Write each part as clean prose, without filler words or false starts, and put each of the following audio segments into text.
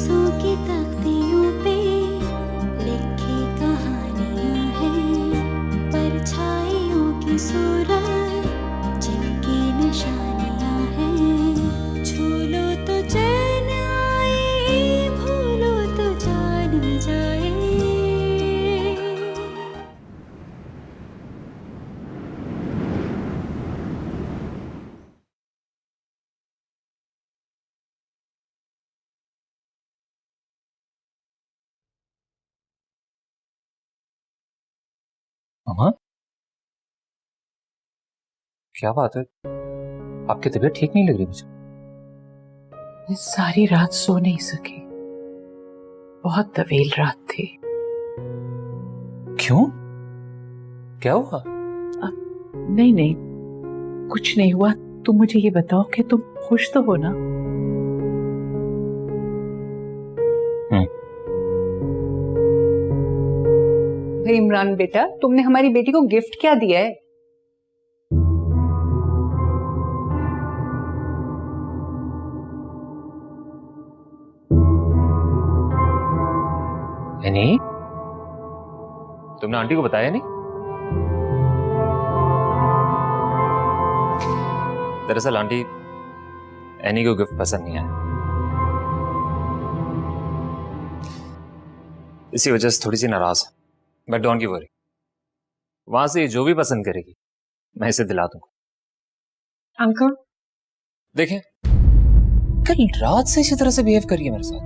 सांसों की तख्तियों पे लिखी कहानियां हैं, परछाइयों की सूरत जिनकी निशानियां हैं। छू लो तो चैन आए, भूलो तो जान जाए। मामा, क्या बात है? आपकी तबीयत ठीक नहीं लग रही मुझे। मैं सारी रात सो नहीं सकी, बहुत तवील रात थी। क्यों? क्या हुआ? नहीं नहीं, कुछ नहीं हुआ। तुम मुझे ये बताओ कि तुम खुश तो हो ना? भाई इमरान बेटा, तुमने हमारी बेटी को गिफ्ट क्या दिया है? नहीं, तुमने आंटी को बताया नहीं? दरअसल आंटी एनी को गिफ्ट पसंद नहीं आया, इसी वजह से थोड़ी सी नाराज है। बट डोंट गिव वरी, वहां से जो भी पसंद करेगी मैं इसे दिला दूंगा। अंकल देखें, कल रात से इसी तरह से बिहेव करिए मेरे साथ,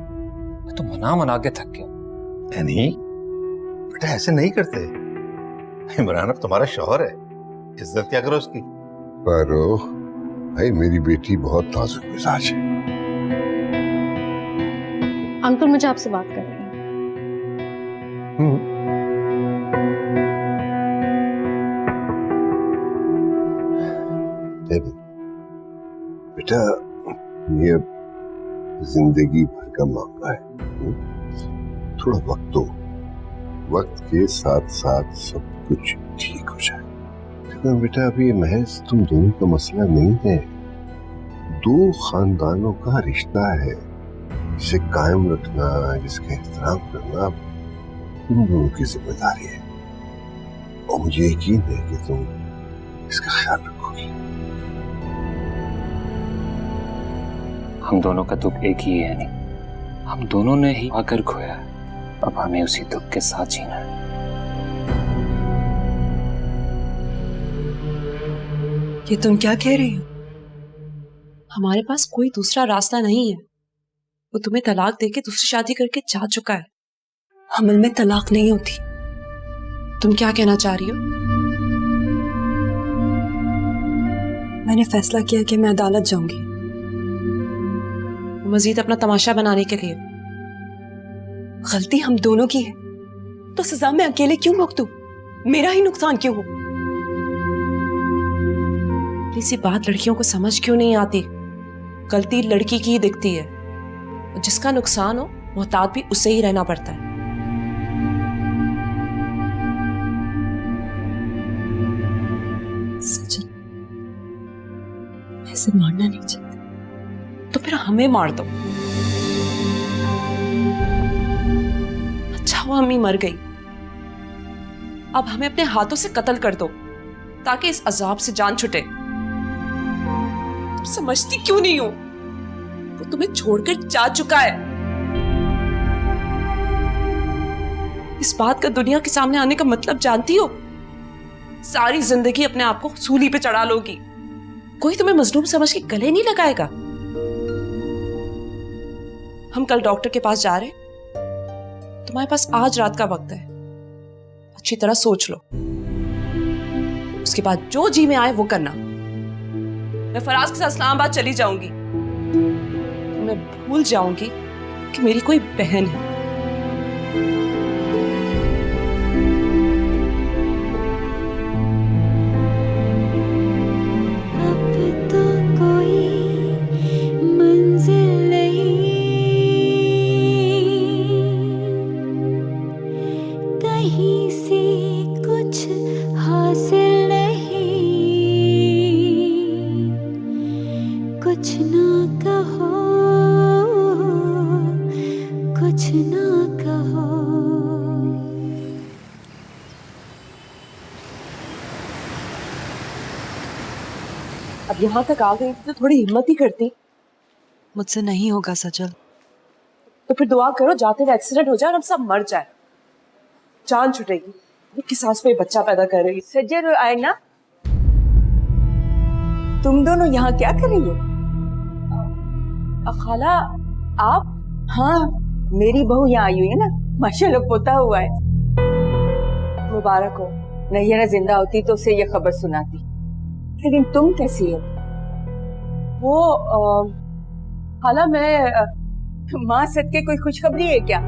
मैं तो मना के थक गया। नहीं बेटा, ऐसे नहीं करते। इमरान अब तुम्हारा शौहर है, इज्जत क्या करो उसकी। पर भाई, मेरी बेटी बहुत नाजुक मिजाज है। अंकल, मुझे आपसे बात करनी है। बेटा, ये जिंदगी भर का मामला है। थोड़ा वक्त दो, वक्त के साथ साथ सब कुछ ठीक हो जाए। देखो बेटा, अभी ये महज तुम दोनों का मसला नहीं है, दो खानदानों का रिश्ता है। इसे कायम रखना, जिसका एहतराम करना तुम दोनों की जिम्मेदारी है, और मुझे यकीन है कि तुम इसका ख्याल रखोगी। हम दोनों का दुख एक ही है, नहीं, हम दोनों ने ही आकर खोया है, अब हमें उसी दुख के साथ जीना है। ये तुम क्या कह रही हो? हमारे पास कोई दूसरा रास्ता नहीं है। वो तुम्हें तलाक देके दूसरी शादी करके जा चुका है। अमल में तलाक नहीं होती। तुम क्या कहना चाह रही हो? मैंने फैसला किया कि मैं अदालत जाऊंगी, मजीद अपना तमाशा बनाने के लिए। गलती हम दोनों की है, तो सजा मैं अकेले क्यों भुगतूं? मेरा ही नुकसान क्यों हो? इसी बात लड़कियों को समझ क्यों नहीं आती? गलती लड़की की ही दिखती है, और जिसका नुकसान हो मोहतात भी उससे ही रहना पड़ता है। सचिन, ऐसे मारना नहीं चाहती तो फिर हमें मार दो। अच्छा हुआ अम्मी मर गई, अब हमें अपने हाथों से कत्ल कर दो ताकि इस अजाब से जान छुटे। तुम समझती क्यों नहीं हो? वो तुम्हें छोड़कर जा चुका है। इस बात का दुनिया के सामने आने का मतलब जानती हो? सारी जिंदगी अपने आप को सूली पे चढ़ा लोगी, कोई तुम्हें मजलूम समझ के गले नहीं लगाएगा। हम कल डॉक्टर के पास जा रहे हैं, तुम्हारे पास आज रात का वक्त है, अच्छी तरह सोच लो, उसके बाद जो जी में आए वो करना। मैं फराज के साथ इस्लामाबाद चली जाऊंगी, मैं भूल जाऊंगी कि मेरी कोई बहन है। अब तो कोई मंजिल नहीं, कहीं से कुछ हासिल नहीं, कुछ ना कहो यहाँ तक आ गई तो थोड़ी हिम्मत ही करती। मुझसे नहीं होगा सजल। तो फिर दुआ करो जाते हुए एक्सीडेंट हो जाए और हम सब मर जाए, जान छुटेगी। वो किस सांस पे बच्चा पैदा कर रही। सज्जन और आयना, तुम दोनों यहाँ क्या कर रही हो? खाला आप? हाँ, मेरी बहू यहाँ आई हुई है ना, माशाल्लाह पोता हुआ है। मुबारक हो। नैयरा जिंदा होती तो उसे ये खबर सुनाती, लेकिन तुम कैसी हो? वो खाला मैं माँ सदके कोई खुशखबरी है क्या?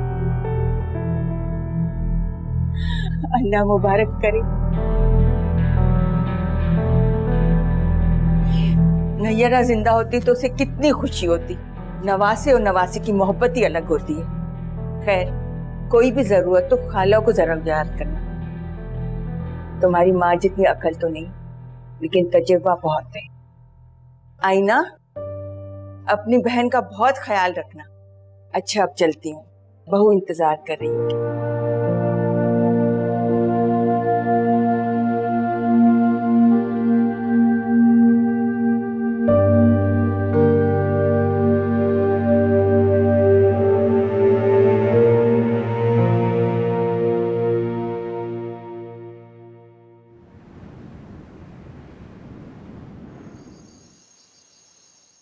अल्लाह मुबारक करे। नैयरा जिंदा होती तो उसे कितनी खुशी होती। नवासे और नवासी की मोहब्बत ही अलग होती है। खैर, कोई भी जरूरत तो खाला को जरा याद करना। तुम्हारी माँ जितनी अकल तो नहीं, लेकिन तजुर्बा बहुत है। आईना, अपनी बहन का बहुत ख्याल रखना। अच्छा, अब चलती हूँ, बहू इंतजार कर रही है।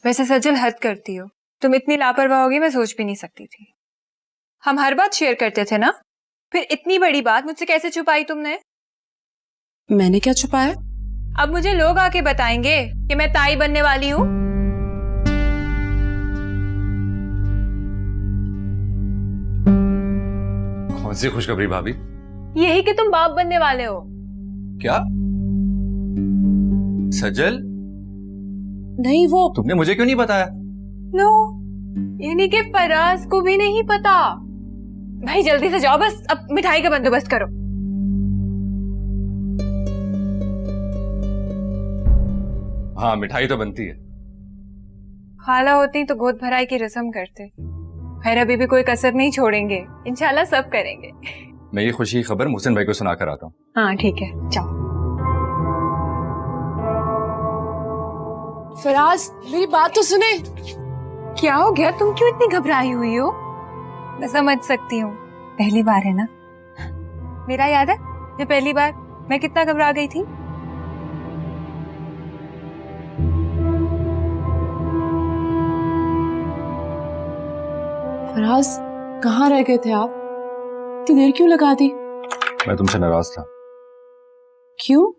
वैसे सजल हद करती हो, तुम इतनी लापरवाह होगी मैं सोच भी नहीं सकती थी। हम हर बात शेयर करते थे ना, फिर इतनी बड़ी बात मुझसे कैसे छुपाई तुमने? मैंने क्या छुपाया? अब मुझे लोग आके बताएंगे कि मैं ताई बनने वाली हूँ। कौन सी खुशखबरी भाभी? यही कि तुम बाप बनने वाले हो। क्या? सजल? नहीं, वो तुमने मुझे क्यों नहीं बताया? नो, यानी कि फराज को भी नहीं पता। भाई जल्दी से जाओ, बस अब मिठाई का बंदोबस्त करो। हाँ, मिठाई तो बनती है। खाला होती तो गोद भराई की रस्म करते। खैर अभी भी कोई कसर नहीं छोड़ेंगे, इंशाल्लाह सब करेंगे। मैं ये खुशी की खबर मोहसिन भाई को सुनाकर आता हूँ। हाँ ठीक है, जाओ। फराज, मेरी बात तो सुने। क्या हो गया, तुम क्यों इतनी घबराई हुई हो? मैं समझ सकती हूँ, पहली बार है ना। मेरा याद है ये पहली बार मैं कितना घबरा गई थी। फराज, कहाँ रह गए थे आप? इतनी देर क्यों लगा दी? मैं तुमसे नाराज था। क्यों?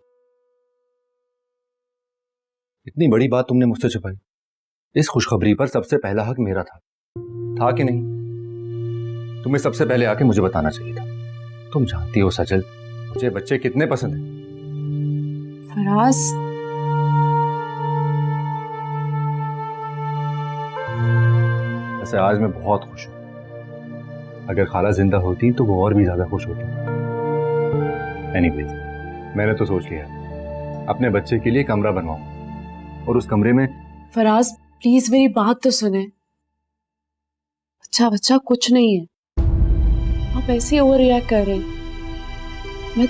इतनी बड़ी बात तुमने मुझसे छुपाई। इस खुशखबरी पर सबसे पहला हक मेरा था कि नहीं? तुम्हें सबसे पहले आके मुझे बताना चाहिए था। तुम जानती हो सजल, मुझे बच्चे कितने पसंद हैं। फराज, वैसे आज मैं बहुत खुश हूं। अगर खाला जिंदा होती तो वो और भी ज्यादा खुश होती। एनीवेज, मैंने तो सोच लिया अपने बच्चे के लिए कमरा बनवाऊं और उस कमरे में। फराज प्लीज मेरी बात तो सुने। अच्छा बच्चा कुछ नहीं है, आप ऐसे ओवर रिएक्ट कर रहे हैं। मैं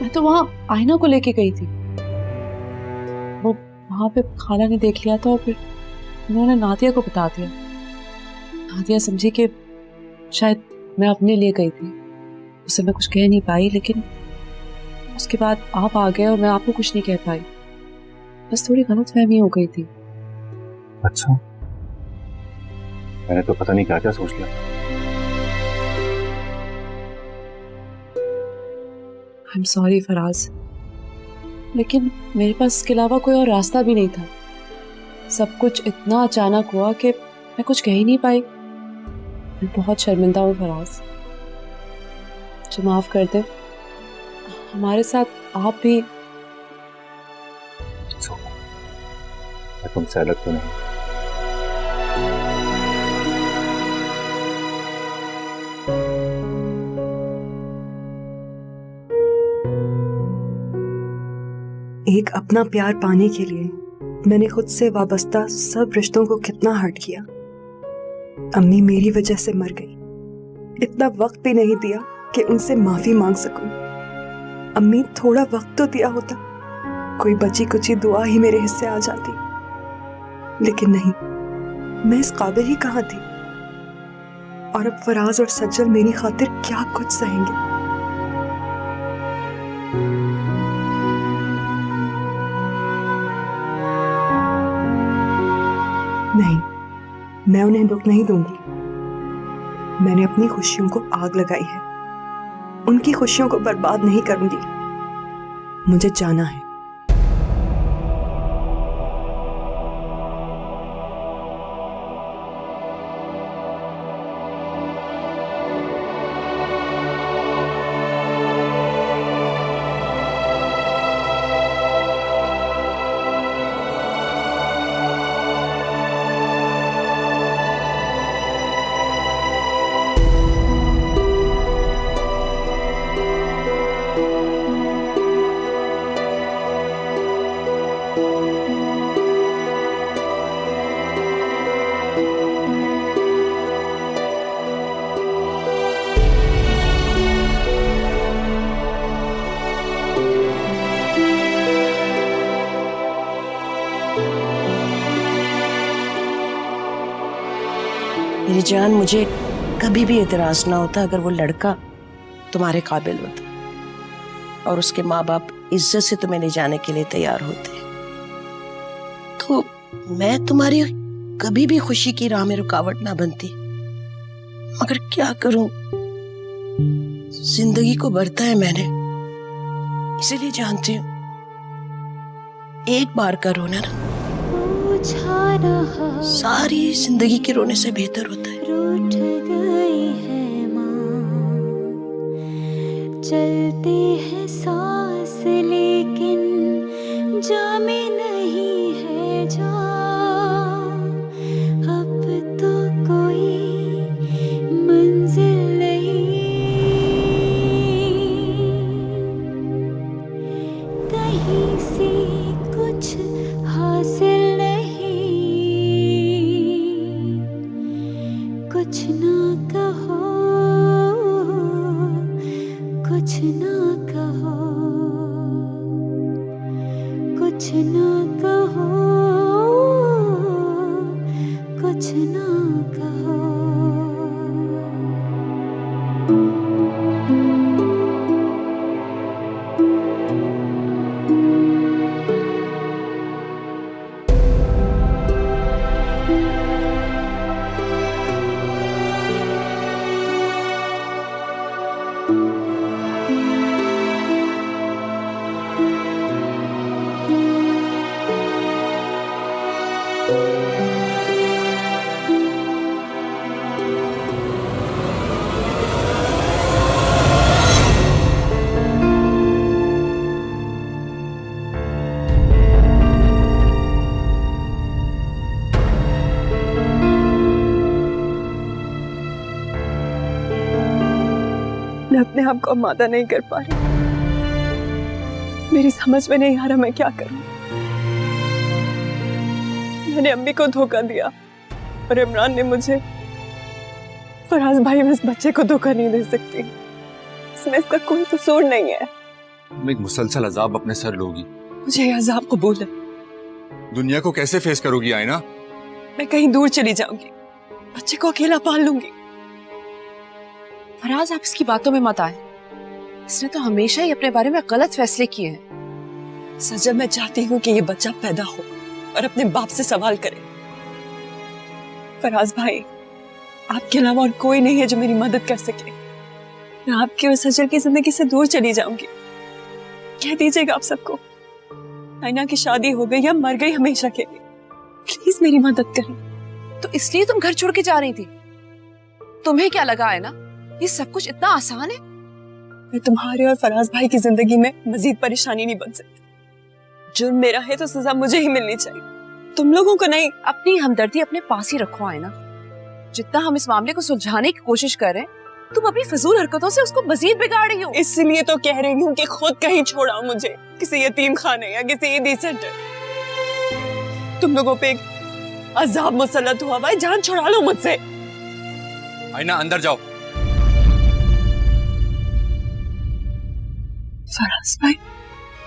तो वहां आईना को लेके गई थी। वो वहां पे खाला ने देख लिया था और फिर उन्होंने नादिया को बता दिया। नादिया समझी कि शायद मैं अपने लिए गई थी। उसे मैं कुछ कह नहीं पाई, लेकिन उसके बाद आप आ गए और मैं आपको कुछ नहीं कह पाई। बस थोड़ी गलतफहमी हो गई थी। अच्छा, मैंने तो पता नहीं क्या क्या सोच लिया। आई एम सॉरी फराज, लेकिन मेरे पास इसके अलावा कोई और रास्ता भी नहीं था। सब कुछ इतना अचानक हुआ कि मैं कुछ कह ही नहीं पाई। मैं बहुत शर्मिंदा हूँ फराज, मुझे माफ कर दे। हमारे साथ आप भी। मैं तुमसे अलग तो नहीं। एक अपना प्यार पाने के लिए मैंने खुद से वाबस्ता सब रिश्तों को कितना हर्ट किया। अम्मी मेरी वजह से मर गई। इतना वक्त भी नहीं दिया कि उनसे माफी मांग सकूं। अम्मी थोड़ा वक्त तो दिया होता, कोई बची कुची दुआ ही मेरे हिस्से आ जाती, लेकिन नहीं, मैं इस काबिल ही कहाँ थी। और अब फराज और सज्जल मेरी खातिर क्या कुछ सहेंगे। नहीं, मैं उन्हें दुख नहीं दूंगी। मैंने अपनी खुशियों को आग लगाई है, उनकी खुशियों को बर्बाद नहीं करूंगी। मुझे जाना है। मेरी जान, मुझे कभी भी एतराज ना होता अगर वो लड़का तुम्हारे काबिल होता और उसके माँ बाप इज्जत से तुम्हें ले जाने के लिए तैयार होते। तो मैं तुम्हारी कभी भी खुशी की राह में रुकावट ना बनती, मगर क्या करूं, जिंदगी को बरता है मैंने, इसीलिए जानती हूँ एक बार का रोना ना सारी जिंदगी के रोने से बेहतर होता है। रूठ गई है माँ, चलते हैं सांस लेकिन जामे नहीं है जान। अब तो कोई मंजिल नहीं, कहीं से कुछ हासिल कुछ ना कहो, कुछ ना कहो, कुछ ना कहो, कुछ ना कहो। मैं अपने आप को आमादा नहीं कर पा रही। मेरी समझ में नहीं आ रहा मैं क्या करूं। मैंने अम्मी को धोखा दिया और इमरान ने मुझे। फराज भाई, मैं इस बच्चे को धोखा नहीं दे सकती, इसमें इसका कोई कसूर नहीं है। तुम एक मुसलसल अजाब अपने सर लोगी। मुझे ये अजाब कबूल है। दुनिया को कैसे फेस करोगी आईना? मैं कहीं दूर चली जाऊंगी, बच्चे को अकेला पाल लूंगी। फराज, आप इसकी बातों में मत आए। इसने तो हमेशा ही अपने बारे में गलत फैसले किए हैं। सजल, मैं चाहती हूँ कि ये बच्चा पैदा हो और अपने बाप से सवाल करे। फराज भाई, आपके अलावा और कोई नहीं है जो मेरी मदद कर सके। मैं आपकी और सजल की जिंदगी से दूर चली जाऊंगी। कह दीजिएगा आप सबको, आईना की शादी हो गई या मर गई हमेशा के लिए। प्लीज मेरी मदद करें। तो इसलिए तुम घर छोड़ के जा रही थी? तुम्हें क्या लगा है ना ये सब कुछ इतना आसान है? मैं तुम्हारे और फराज भाई की जिंदगी में मजीद परेशानी नहीं बन सकती। जुर्म मेरा है तो सजा मुझे ही मिलनी चाहिए, तुम लोगों को नहीं। अपनी हमदर्दी अपने पास ही रखो आईना। जितना हम इस मामले को सुलझाने की कोशिश कर रहे हैं, तुम अपनी फजूल हरकतों से उसको मजीद बिगाड़ रही हो। इसलिए तो कह रही हूँ कि खुद कहीं छोड़ाओ मुझे, किसी यतीम खाने या किसी ईदी सेंटर। तुम लोगों पे एक अजाब मुसल्लत हुआ है, जान छुड़ा लो मुझसे। आईना, अंदर जाओ। फराज भाई,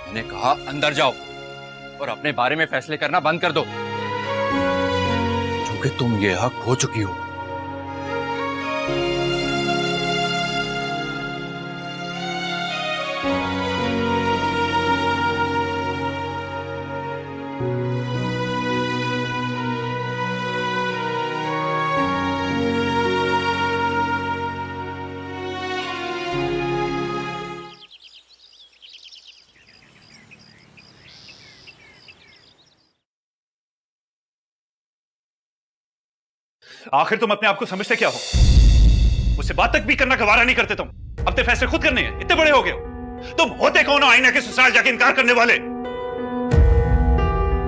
मैंने कहा अंदर जाओ। और अपने बारे में फैसले करना बंद कर दो, क्योंकि तुम ये हक खो चुकी हो। आखिर तुम अपने आप को समझते क्या हो? मुझसे बात तक भी करना गवारा नहीं करते तुम। अपने फैसले खुद करने हैं, इतने बड़े हो गए हो। तुम होते कौन हो आईना के ससुराल जाके इनकार करने वाले?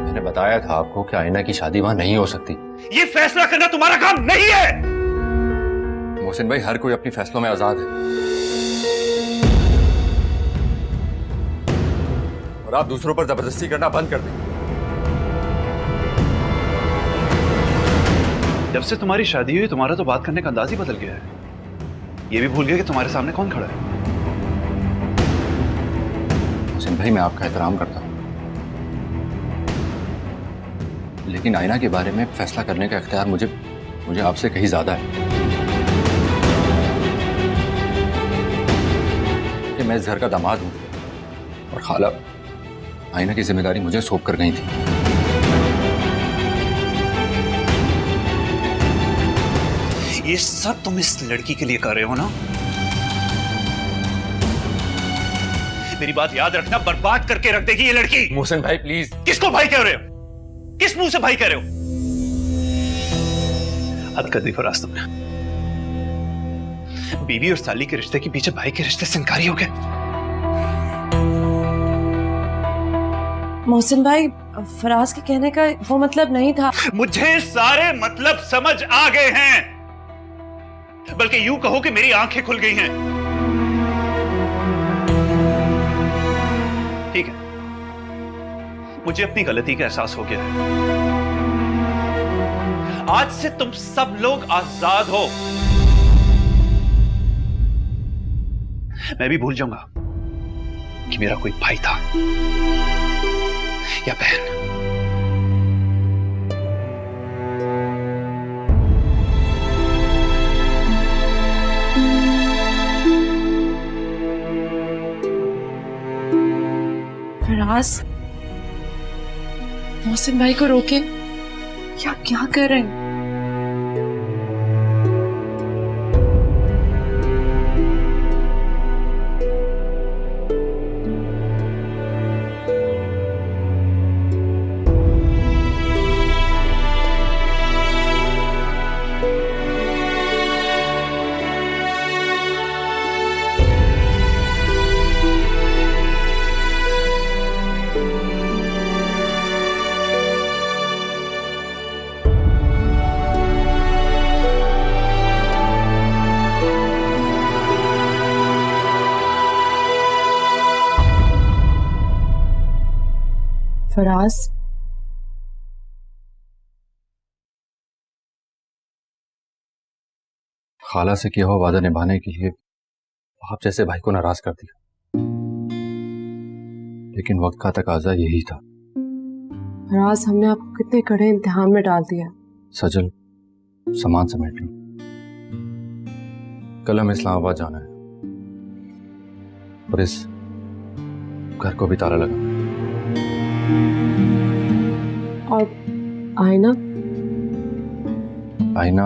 मैंने बताया था आपको कि आईना की शादी वहां नहीं हो सकती। ये फैसला करना तुम्हारा काम नहीं है। मोहसिन भाई, हर कोई अपनी फैसलों में आजाद है, और आप दूसरों पर जबरदस्ती करना बंद कर दें। जब से तुम्हारी शादी हुई तुम्हारा तो बात करने का अंदाज ही बदल गया है। ये भी भूल गए कि तुम्हारे सामने कौन खड़ा है। मोहसिन भाई, मैं आपका एहतराम करता हूं, लेकिन आईना के बारे में फैसला करने का इख्तियार मुझे आपसे कहीं ज्यादा है। कि मैं इस घर का दामाद हूं और खाला आईना की जिम्मेदारी मुझे सौंप कर गई थी। ये सब तुम इस लड़की के लिए कर रहे हो ना? मेरी बात याद रखना, बर्बाद करके रख देगी ये लड़की। मोहसिन भाई प्लीज। किसको भाई कह रहे हो? किस मुंह से भाई कह रहे हो? हद कर दी फराज तुमने। बीवी और साली के रिश्ते के पीछे भाई के रिश्ते से इनकारी हो गए। मोहसिन भाई, फराज के कहने का वो मतलब नहीं था। मुझे सारे मतलब समझ आ गए हैं, बल्कि यूं कहो कि मेरी आंखें खुल गई हैं। ठीक है, मुझे अपनी गलती का एहसास हो गया है। आज से तुम सब लोग आजाद हो। मैं भी भूल जाऊंगा कि मेरा कोई भाई था या बहन। फराज, मोहसिन भाई को रोके या क्या कर रहे हैं? फराज, खाला से किया हुआ वादा निभाने के लिए आप जैसे भाई को नाराज कर दिया, लेकिन वक्त का तकाजा यही था। फराज, हमने आपको कितने कड़े इम्तिहान में डाल दिया। सजल, सामान समेट लो, कल हमें इस्लामाबाद जाना है और इस घर को भी ताला लगा। और आईना? आईना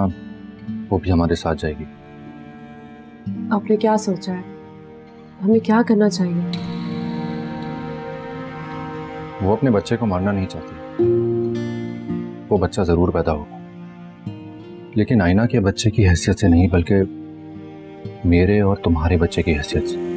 वो भी हमारे साथ जाएगी। आपने क्या सोचा है? हमें क्या करना चाहिए? वो अपने बच्चे को मारना नहीं चाहती। वो बच्चा जरूर पैदा होगा, लेकिन आईना के बच्चे की हैसियत से नहीं, बल्कि मेरे और तुम्हारे बच्चे की हैसियत से।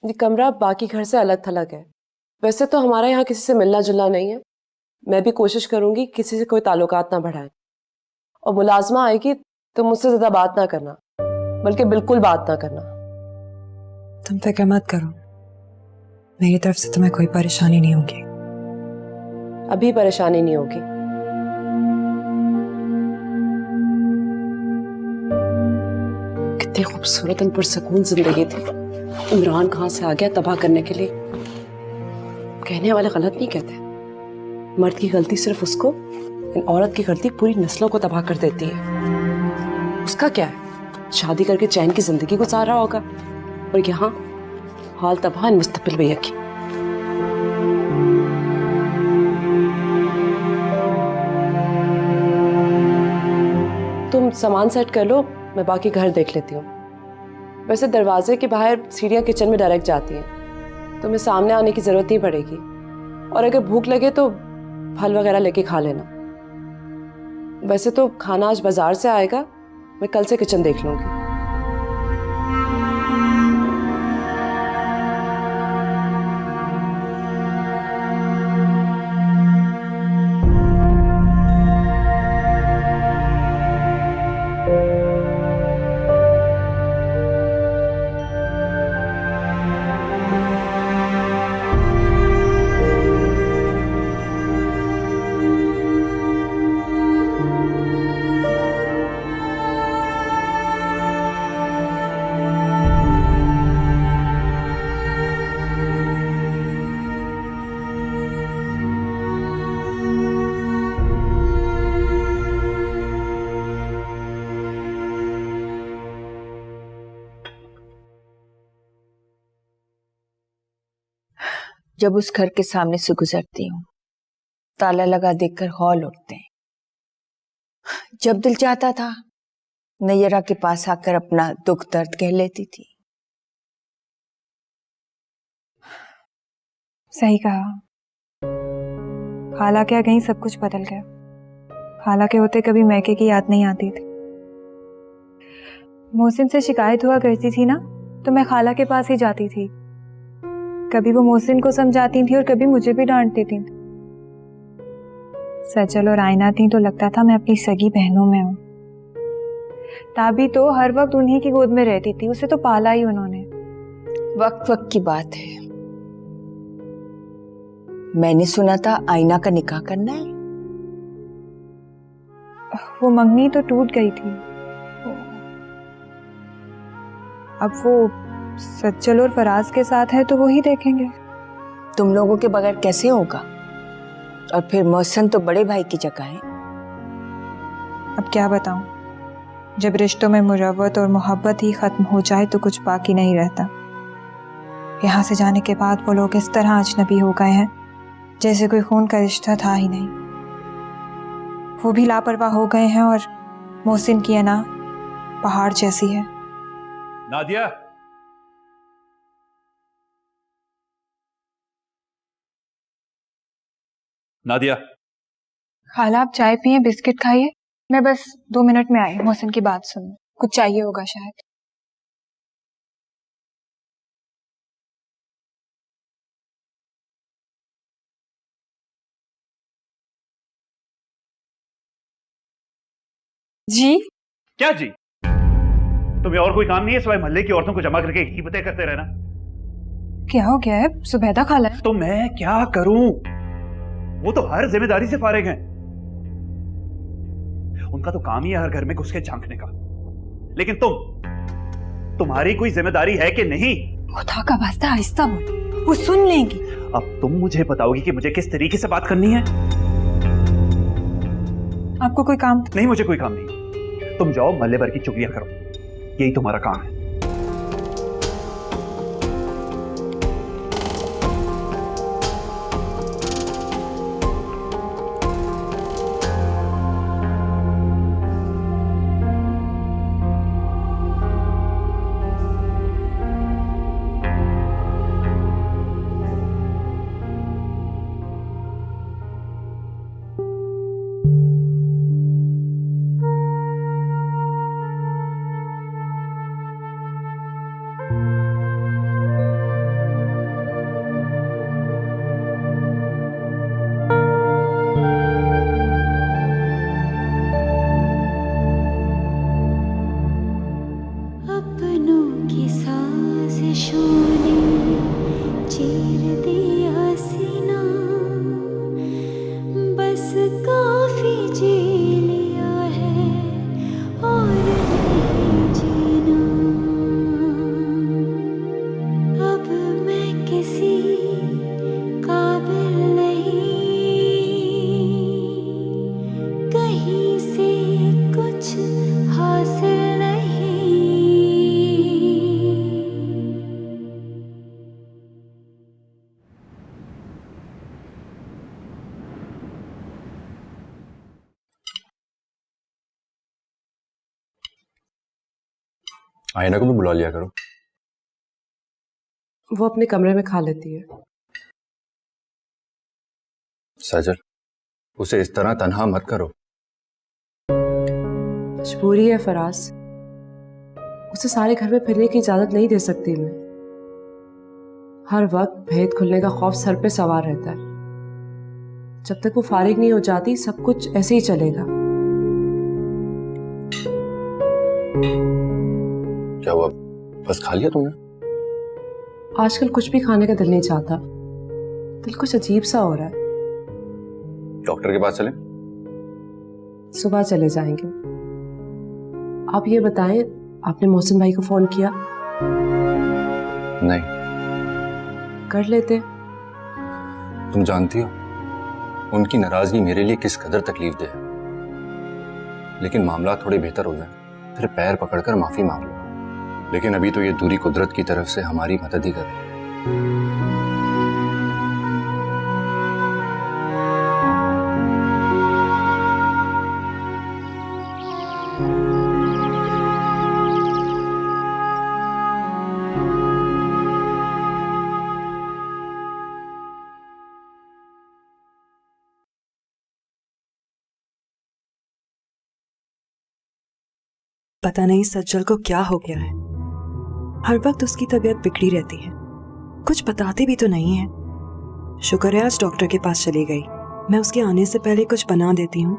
ये कमरा बाकी घर से अलग थलग है। वैसे तो हमारा यहाँ किसी से मिलना जुलना नहीं है, मैं भी कोशिश करूंगी किसी से कोई ताल्लुकात ना बढ़ाए, और मुलाजमा आएगी तो मुझसे ज्यादा बात ना करना, बल्कि बिल्कुल बात ना करना। तुम फिक्र मत करो, मेरी तरफ से तुम्हें कोई परेशानी नहीं होगी। अभी परेशानी नहीं होगी। कितनी खूबसूरत और पुरसकून जिंदगी थी, इमरान कहाँ से आ गया तबाह करने के लिए। कहने वाले गलत नहीं कहते, मर्द की गलती सिर्फ उसको, इन औरत की गलती पूरी नस्लों को तबाह कर देती है। उसका क्या है, शादी करके चैन की जिंदगी गुजार रहा होगा, और यहाँ हाल तबाह मुस्तकिल भैया की। तुम सामान सेट कर लो, मैं बाकी घर देख लेती हूँ। वैसे दरवाजे के बाहर सीढ़ियाँ किचन में डायरेक्ट जाती हैं, तुम्हें सामने आने की जरूरत नहीं पड़ेगी। और अगर भूख लगे तो फल वगैरह लेके खा लेना। वैसे तो खाना आज बाजार से आएगा, मैं कल से किचन देख लूंगी। जब उस घर के सामने से गुजरती हूँ, ताला लगा देखकर हौल उठते हैं। जब दिल चाहता था, नैयरा के पास आकर अपना दुख दर्द कह लेती थी। सही कहा, खाला के आ गई सब कुछ बदल गया। खाला के होते कभी मैके की याद नहीं आती थी। मोहसिन से शिकायत हुआ करती थी ना, तो मैं खाला के पास ही जाती थी। कभी वो मोहसिन को समझाती थी और कभी मुझे भी डांटती थी। सचल और आईना थी तो लगता था मैं अपनी सगी बहनों में हूँ। ताबी तो हर वक्त उन्हीं की गोद में रहती थी, उसे तो पाला ही उन्होंने। वक्त वक्त की बात है। मैंने सुना था आईना का निकाह करना है। वो मंगनी तो टूट गई थी। अब वो सच्चल और फराज के साथ है तो वो ही देखेंगे। तुम लोगों के बगैर कैसे होगा? और फिर मोहसिन तो बड़े भाई की जगह है। अब क्या बताऊं, जब रिश्तों में मुरव्वत और मोहब्बत ही खत्म हो जाए तो कुछ बाकी नहीं रहता। यहाँ से जाने के बाद वो लोग इस तरह अजनबी हो गए हैं जैसे कोई खून का रिश्ता था ही नहीं। वो भी लापरवाह हो गए हैं और मोहसिन की अना पहाड़ जैसी है। नादिया, नादिया। खाला आप चाय पिए, बिस्किट खाइए, मैं बस 2 मिनट में आई। मोहसिन की बात सुनो, कुछ चाहिए होगा शायद। जी? क्या जी? तुम्हें और कोई काम नहीं है सिवाय मोहल्ले की औरतों को जमा करके गिबतें करते रहना? क्या हो गया है? सुबैदा खाला है। तो मैं क्या करूं? वो तो हर जिम्मेदारी से फारिग हैं। उनका तो काम ही है हर घर में घुस के झांकने का। लेकिन तुम्हारी कोई जिम्मेदारी है कि नहीं? खुदा का वास्ता आहिस्ता बोल, वो सुन लेंगी। अब तुम मुझे बताओगी कि मुझे किस तरीके से बात करनी है? आपको कोई काम? नहीं, मुझे कोई काम नहीं। तुम जाओ मोहल्ले भर की चुगलियां करो, यही तुम्हारा काम है। आईना को भी बुला लिया करो। वो अपने कमरे में खा लेती है। सजल, उसे इस तरह तन्हा मत करो। मजबूरी है फराज, उसे सारे घर में फिरने की इजाजत नहीं दे सकती मैं। हर वक्त भेद खुलने का खौफ सर पे सवार रहता है। जब तक वो फारिग नहीं हो जाती सब कुछ ऐसे ही चलेगा। क्या हुआ, बस खा लिया तुमने? आजकल कुछ भी खाने का दिल नहीं चाहता, दिल कुछ अजीब सा हो रहा है। डॉक्टर के पास चलें? सुबह चले जाएंगे। आप ये बताएं, आपने मोहसिन भाई को फोन किया? नहीं। कर लेते। तुम जानती हो उनकी नाराजगी मेरे लिए किस कदर तकलीफ दे है। लेकिन मामला थोड़े बेहतर हो जाए फिर पैर पकड़कर माफी मांग लो। लेकिन अभी तो ये दूरी कुदरत की तरफ से हमारी मदद ही कर रही है। पता नहीं सज्जल को क्या हो गया है, हर वक्त उसकी तबीयत बिगड़ी रहती है, कुछ बताती भी तो नहीं है। शुक्र है आज डॉक्टर के पास चली गई। मैं उसके आने से पहले कुछ बना देती हूँ,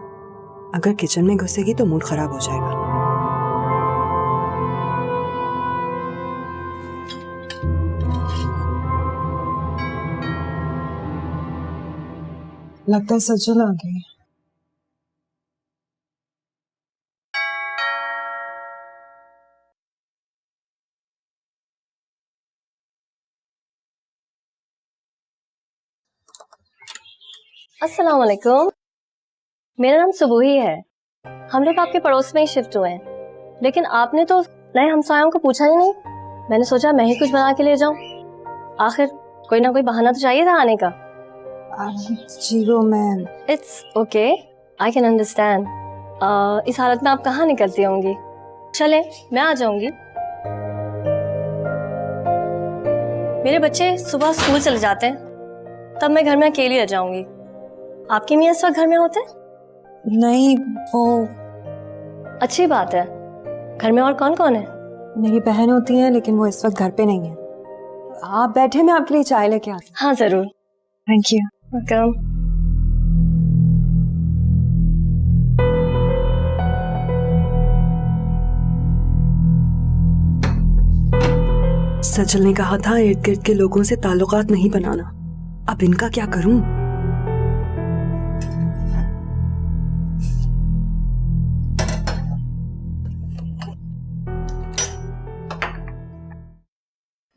अगर किचन में घुसेगी तो मूड खराब हो जाएगा। लगता है सज्जल आ गई। अस्सलाम वालेकुम, मेरा नाम सुबूही है। हम लोग आपके पड़ोस में ही शिफ्ट हुए हैं, लेकिन आपने तो नए हमसायों को पूछा ही नहीं। मैंने सोचा मैं ही कुछ बना के ले जाऊं। आखिर कोई ना कोई बहाना तो चाहिए था आने का। जी वो मैं। It's okay, I can understand. इस हालत में आप कहाँ निकलती होंगी? चले मैं आ जाऊंगी। मेरे बच्चे सुबह स्कूल चले जाते हैं, तब मैं घर में अकेली रह जाऊंगी। आपके मियां इस वक्त घर में होते? नहीं वो। अच्छी बात है। घर में और कौन कौन है? मेरी बहन होती है, लेकिन वो इस वक्त घर पे नहीं है। आप बैठे, मैं आपके लिए चाय लेके आती। हाँ जरूर। Thank you. वेलकम। सजल ने कहा था इर्द गिर्द के लोगों से ताल्लुकात नहीं बनाना। अब इनका क्या करूं?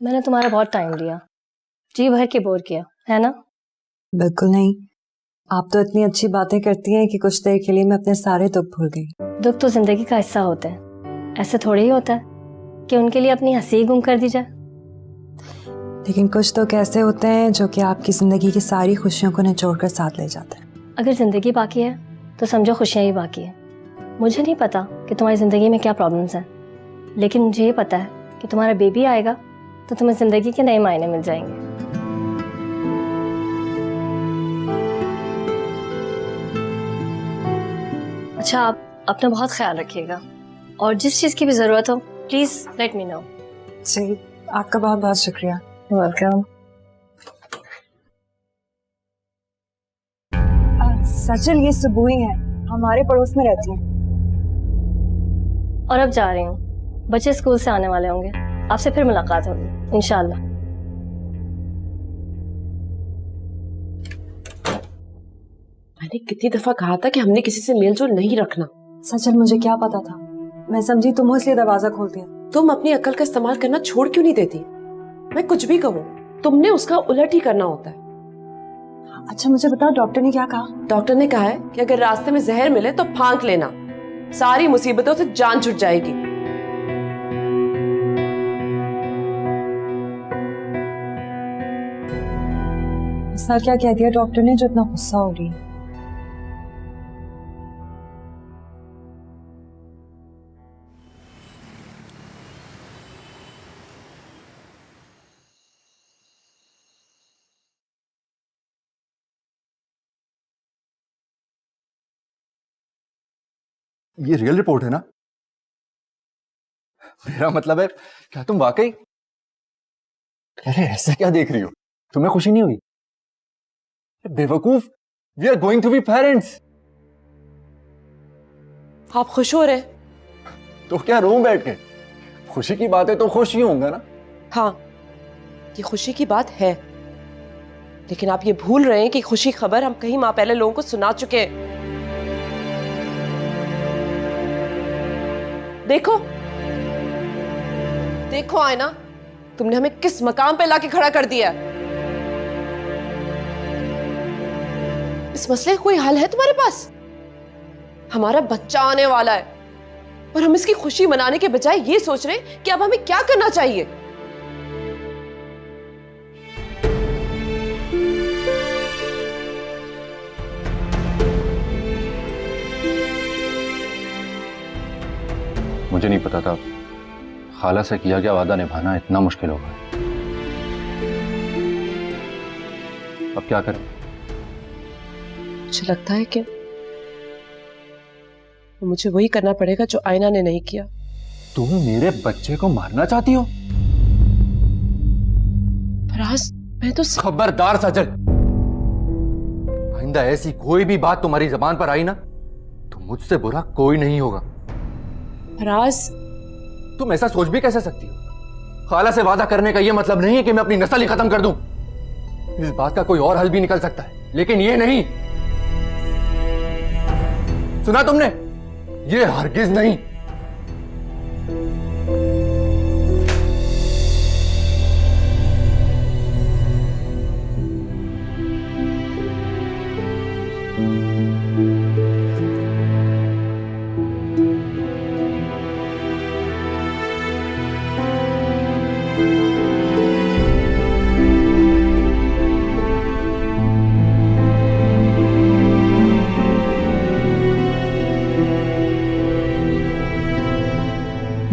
मैंने तुम्हारा बहुत टाइम लिया, जी भर के बोर किया है ना? बिल्कुल नहीं, आप तो इतनी अच्छी बातें करती हैं कि कुछ देर के लिए मैं अपने सारे दुख भूल गई। दुख तो जिंदगी का हिस्सा होते हैं, ऐसे थोड़ी ही होता है कि उनके लिए अपनी हंसी गुम कर दी जाए। लेकिन कुछ तो कैसे होते हैं जो कि आपकी जिंदगी की सारी खुशियों को निचोड़ कर साथ ले जाते हैं। अगर जिंदगी बाकी है तो समझो खुशियां ही बाकी है। मुझे नहीं पता कि तुम्हारी जिंदगी में क्या प्रॉब्लम्स हैं, लेकिन मुझे ये पता है कि तुम्हारा बेबी आएगा तो तुम्हें जिंदगी के नए मायने मिल जाएंगे। अच्छा, आप अपना बहुत ख्याल रखिएगा और जिस चीज की भी जरूरत हो प्लीज लेट मी नो। जी, आपका बहुत बहुत शुक्रिया। वेलकम। सजल, ये सुबूही है, हमारे पड़ोस में रहती है। और अब जा रही हूँ, बच्चे स्कूल से आने वाले होंगे, आपसे फिर मुलाकात होगी इंशाल्लाह। मैंने कितनी दफा कहा था कि हमने किसी से मेलजोल नहीं रखना। सजल, मुझे क्या पता था, मैं समझी तुम हो इसलिए दरवाजा खोल दिया। तुम अपनी अक्ल का इस्तेमाल करना छोड़ क्यों नहीं देती? मैं कुछ भी कहूँ तुमने उसका उलट ही करना होता है। अच्छा मुझे बताओ, डॉक्टर ने क्या कहा? डॉक्टर ने कहा है कि अगर रास्ते में जहर मिले तो फांक लेना, सारी मुसीबतों से जान छुट जाएगी। सर क्या कह दिया डॉक्टर ने जो इतना गुस्सा हो रही है? ये रियल रिपोर्ट है ना? मेरा मतलब है, क्या तुम वाकई? अरे ऐसा क्या देख रही हो? तुम्हें खुशी नहीं हुई? बेवकूफ, we are going to be parents. आप खुश हो रहे? तो क्या रो बैठ के? खुशी की बात है तो खुश ही होऊंगा ना। हाँ, ये खुशी की बात है, लेकिन आप ये भूल रहे हैं कि खुशी खबर हम कई माह पहले लोगों को सुना चुके हैं। देखो देखो आयना, तुमने हमें किस मकाम पे लाके खड़ा कर दिया। इस मसले का कोई हल है तुम्हारे पास? हमारा बच्चा आने वाला है और हम इसकी खुशी मनाने के बजाय ये सोच रहे हैं कि अब हमें क्या करना चाहिए। मुझे नहीं पता था खाला से किया गया वादा निभाना इतना मुश्किल होगा। अब क्या करें? मुझे लगता है कि मुझे वही करना पड़ेगा जो आयना ने नहीं किया। तुम मेरे बच्चे को मारना चाहती हो? फराज, मैं तो खबरदार सजल, आइंदा ऐसी कोई भी बात तुम्हारी जबान पर आई ना तो मुझसे बुरा कोई नहीं होगा। फराज, तुम ऐसा सोच भी कैसे सकती हो? खाला से वादा करने का यह मतलब नहीं है कि मैं अपनी नस्ल ही खत्म कर दूं। इस बात का कोई और हल भी निकल सकता है, लेकिन ये नहीं। सुना तुमने? ये हरगिज नहीं।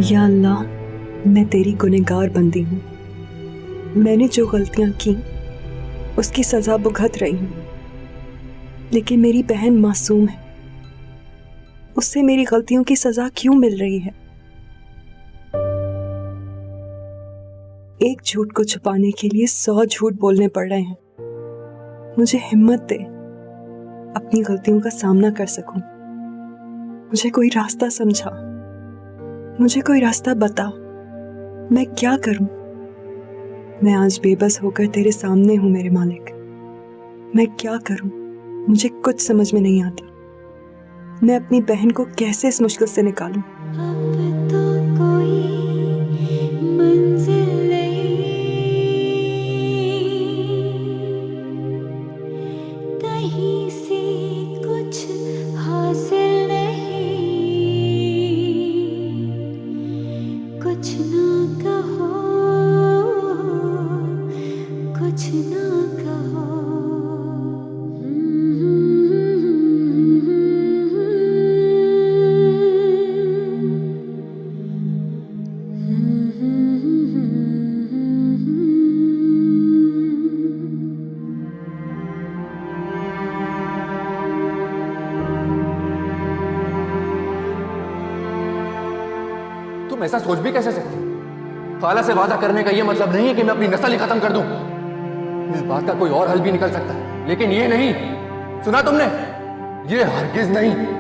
या अल्लाह, मैं तेरी गुनहगार बंदी हूँ। मैंने जो गलतियाँ की उसकी सज़ा भुगत रही हूँ, लेकिन मेरी बहन मासूम है। उससे मेरी गलतियों की सज़ा क्यों मिल रही है? एक झूठ को छुपाने के लिए 100 झूठ बोलने पड़ रहे हैं। मुझे हिम्मत दे, अपनी गलतियों का सामना कर सकूं। मुझे कोई रास्ता समझा, मुझे कोई रास्ता बता। मैं क्या करूं? मैं आज बेबस होकर तेरे सामने हूं मेरे मालिक। मैं क्या करूं? मुझे कुछ समझ में नहीं आता। मैं अपनी बहन को कैसे इस मुश्किल से निकालूं? अब तो कोई मंजिल नहीं, कहीं से कुछ हासिल नहीं। कुछ ना कहो, कुछ ना कहो। तुम ऐसा सोच भी कैसे सकती हो? खाला से वादा करने का यह मतलब नहीं है कि मैं अपनी नस्ल ही खत्म कर दूं। इस बात का कोई और हल भी निकल सकता है, लेकिन ये नहीं। सुना तुमने? ये हरगिज नहीं।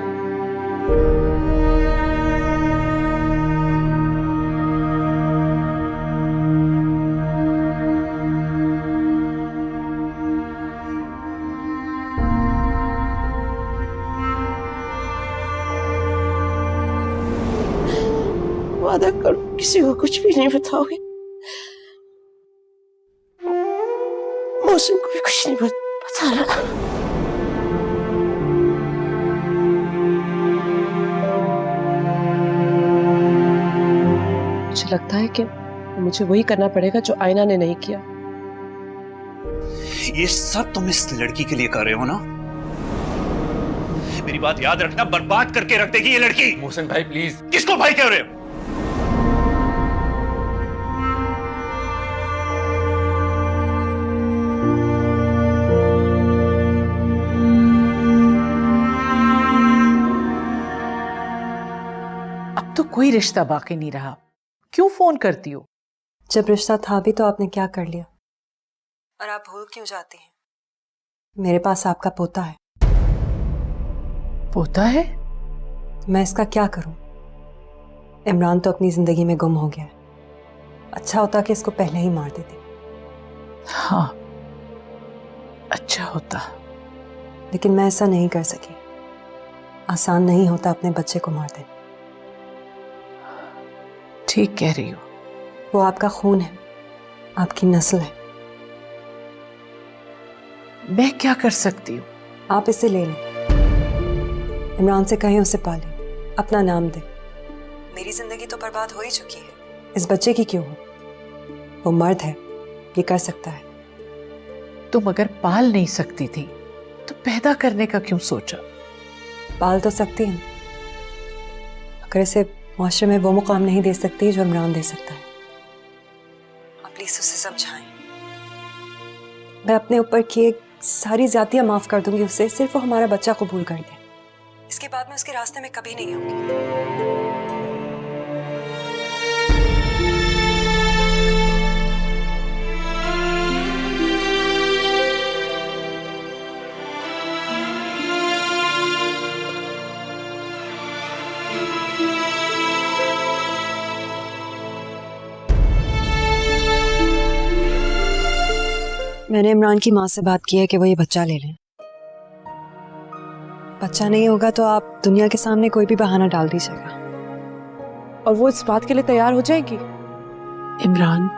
वादा करो किसी को कुछ भी नहीं बताओगे। मौसम को भी कुछ नहीं बताना। मुझे लगता है कि मुझे वही करना पड़ेगा जो आयना ने नहीं किया। ये सब तुम इस लड़की के लिए कर रहे हो ना? मेरी बात याद रखना, बर्बाद करके रख देगी ये लड़की। मोहसिन भाई प्लीज। किसको भाई कह रहे हो? अब तो कोई रिश्ता बाकी नहीं रहा, क्यों फोन करती हो? जब रिश्ता था भी तो आपने क्या कर लिया, और आप भूल क्यों जाती हैं? मेरे पास आपका पोता है। पोता है? मैं इसका क्या करूं? इमरान तो अपनी जिंदगी में गुम हो गया है। अच्छा होता कि इसको पहले ही मार देती। हाँ, अच्छा होता, लेकिन मैं ऐसा नहीं कर सकी। आसान नहीं होता अपने बच्चे को मार देना। ठीक कह रही हो। वो आपका खून है, आपकी नस्ल है। मैं क्या कर सकती हूँ? आप इसे ले लें, इमरान से कहें उसे पाले, अपना नाम दे। मेरी जिंदगी तो बर्बाद हो ही चुकी है, इस बच्चे की क्यों हो? वो मर्द है, ये कर सकता है। तुम अगर पाल नहीं सकती थी तो पैदा करने का क्यों सोचा? पाल तो सकती हैं, अगर इसे माशरे में वो मुकाम नहीं दे सकती जो इमरान दे सकता है। आप प्लीज उसे समझाएं। मैं अपने ऊपर किए सारी ज्यादतियां माफ कर दूंगी उसे, सिर्फ वो हमारा बच्चा कबूल कर ले। इसके बाद मैं उसके रास्ते में कभी नहीं आऊंगी। मैंने इमरान की माँ से बात की है कि वो ये बच्चा ले लें। बच्चा नहीं होगा तो आप दुनिया के सामने कोई भी बहाना डाल दीजिएगा। और वो इस बात के लिए तैयार हो जाएगी? इमरान,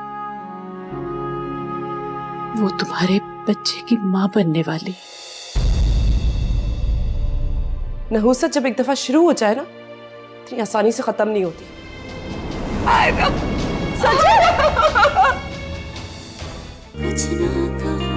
वो तुम्हारे बच्चे की माँ बनने वाली। नहुसत जब एक दफा शुरू हो जाए ना, इतनी आसानी से खत्म नहीं होती। कुछ ना कहो